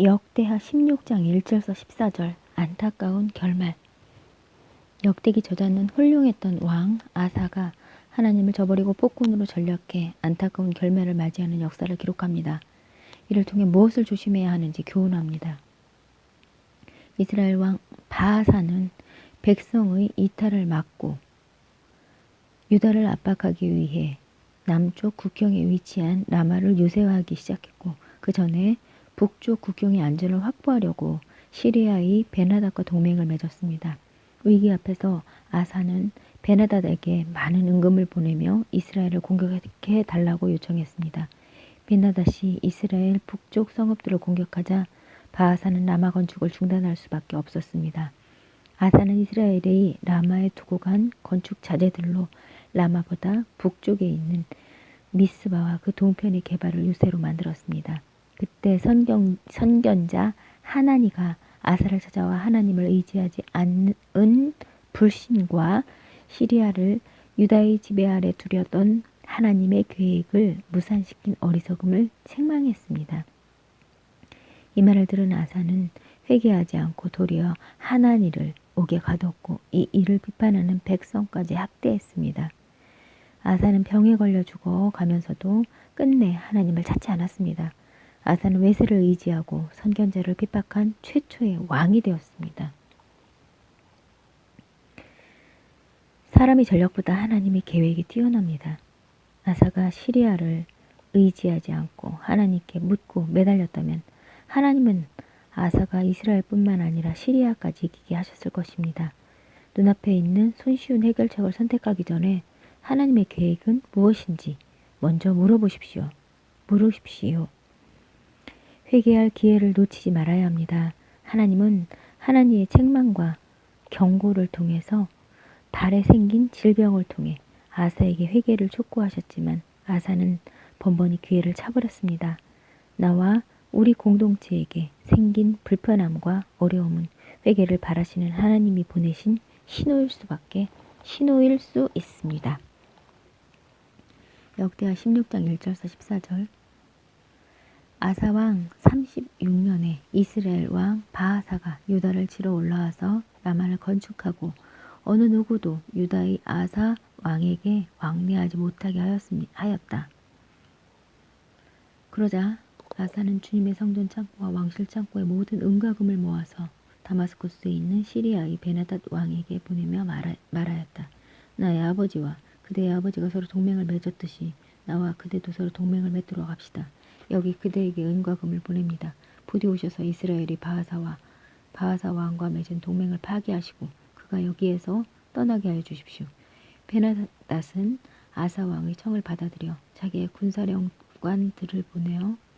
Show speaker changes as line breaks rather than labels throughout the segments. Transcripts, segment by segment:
역대하 16장 1절서 14절 안타까운 결말. 역대기 저자는 훌륭했던 왕 아사가 하나님을 저버리고 폭군으로 전략해 안타까운 결말을 맞이하는 역사를 기록합니다. 이를 통해 무엇을 조심해야 하는지 교훈합니다. 이스라엘 왕 바아사는 백성의 이탈을 막고 유다를 압박하기 위해 남쪽 국경에 위치한 라마를 요새화하기 시작했고, 그 전에 북쪽 국경의 안전을 확보하려고 시리아의 베나닷과 동맹을 맺었습니다. 위기 앞에서 아사는 베나닷에게 많은 은금을 보내며 이스라엘을 공격해 달라고 요청했습니다. 베나닷이 이스라엘 북쪽 성읍들을 공격하자 바아사는 라마 건축을 중단할 수밖에 없었습니다. 아사는 이스라엘의 라마에 두고 간 건축 자재들로 라마보다 북쪽에 있는 미스바와 그 동편의 개발을 유세로 만들었습니다. 그때 선견자 하나니가 아사를 찾아와 하나님을 의지하지 않은 불신과 시리아를 유다의 지배 아래 두려던 하나님의 계획을 무산시킨 어리석음을 책망했습니다. 이 말을 들은 아사는 회개하지 않고 도리어 하나니를 옥에 가뒀고 이 일을 비판하는 백성까지 학대했습니다. 아사는 병에 걸려 죽어가면서도 끝내 하나님을 찾지 않았습니다. 아사는 외세를 의지하고 선견자를 핍박한 최초의 왕이 되었습니다. 사람의 전략보다 하나님의 계획이 뛰어납니다. 아사가 시리아를 의지하지 않고 하나님께 묻고 매달렸다면 하나님은 아사가 이스라엘뿐만 아니라 시리아까지 이기게 하셨을 것입니다. 눈앞에 있는 손쉬운 해결책을 선택하기 전에 하나님의 계획은 무엇인지 먼저 물으십시오. 회개할 기회를 놓치지 말아야 합니다. 하나님은 하나님의 책망과 경고를 통해서 달에 생긴 질병을 통해 아사에게 회개를 촉구하셨지만 아사는 번번이 기회를 차버렸습니다. 나와 우리 공동체에게 생긴 불편함과 어려움은 회개를 바라시는 하나님이 보내신 신호일 수 있습니다. 역대하 16장 1절서 14절. 아사왕 36년에 이스라엘 왕 바아사가 유다를 치러 올라와서 라마를 건축하고 어느 누구도 유다의 아사 왕에게 왕래하지 못하게 하였다. 그러자 아사는 주님의 성전 창고와 왕실 창고의 모든 은과 금을 모아서 다마스쿠스에 있는 시리아의 베나닷 왕에게 보내며 말하였다. 나의 아버지와 그대의 아버지가 서로 동맹을 맺었듯이 나와 그대도 서로 동맹을 맺도록 합시다. 여기 그대에게 은과 금을 보냅니다. 부디 오셔서 이스라엘이 바아사 왕과 맺은 동맹을 파기하시고 그가 여기에서 떠나게 하여 주십시오. 베나닷은 아사 왕의 청을 받아들여 자기의 군사령관들을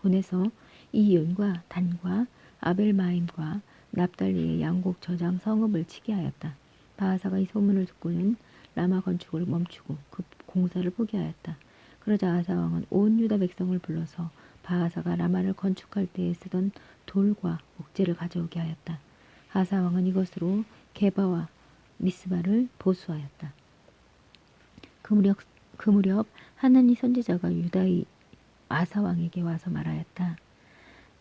보내서 이윤과 단과 아벨마임과 납달리의 양곡 저장 성읍을 치게 하였다. 바아사가 이 소문을 듣고는 라마 건축을 멈추고 그 공사를 포기하였다. 그러자 아사 왕은 온 유다 백성을 불러서 바아사가 라마를 건축할 때에 쓰던 돌과 목재를 가져오게 하였다. 아사 왕은 이것으로 게바와 미스바를 보수하였다. 그 무렵 하나님 선지자가 유다의 아사 왕에게 와서 말하였다.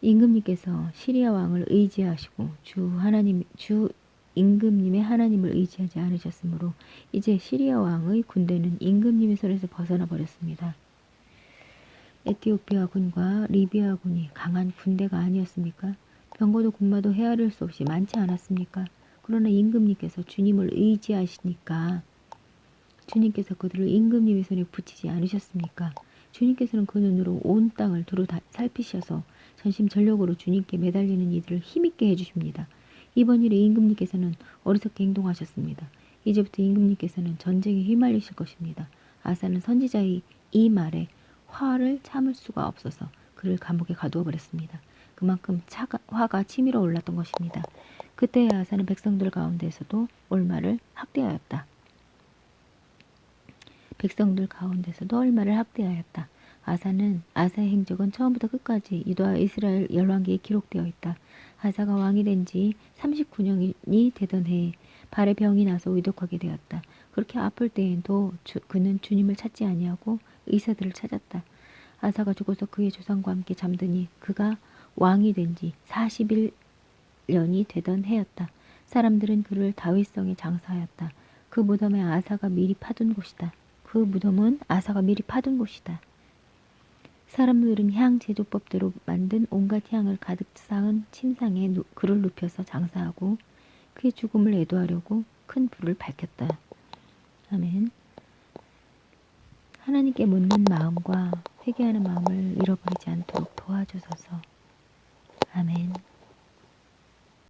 임금님께서 시리아 왕을 의지하시고 주 임금님의 하나님을 의지하지 않으셨으므로 이제 시리아 왕의 군대는 임금님의 손에서 벗어나 버렸습니다. 에티오피아 군과 리비아 군이 강한 군대가 아니었습니까? 병거도 군마도 헤아릴 수 없이 많지 않았습니까? 그러나 임금님께서 주님을 의지하시니까 주님께서 그들을 임금님의 손에 붙이지 않으셨습니까? 주님께서는 그 눈으로 온 땅을 두루 살피셔서 전심전력으로 주님께 매달리는 이들을 힘있게 해주십니다. 이번 일에 임금님께서는 어리석게 행동하셨습니다. 이제부터 임금님께서는 전쟁에 휘말리실 것입니다. 아사는 선지자의 이 말에 화를 참을 수가 없어서 그를 감옥에 가두어 버렸습니다. 그만큼 화가 치밀어 올랐던 것입니다. 그때 아사는 백성들 가운데서도 얼마를 학대하였다. 아사의 행적은 처음부터 끝까지 유다와 이스라엘 열왕기에 기록되어 있다. 아사가 왕이 된 지 39년이 되던 해에 발에 병이 나서 위독하게 되었다. 그렇게 아플 때에도 그는 주님을 찾지 아니하고 의사들을 찾았다. 아사가 죽어서 그의 조상과 함께 잠드니 그가 왕이 된 지 41년이 되던 해였다. 사람들은 그를 다윗성에 장사하였다. 그 무덤은 아사가 미리 파둔 곳이다. 사람들은 향 제조법대로 만든 온갖 향을 가득 쌓은 침상에 그를 눕혀서 장사하고 그의 죽음을 애도하려고 큰 불을 밝혔다. 아멘. 하나님께 묻는 마음과 회개하는 마음을 잃어버리지 않도록 도와주소서. 아멘.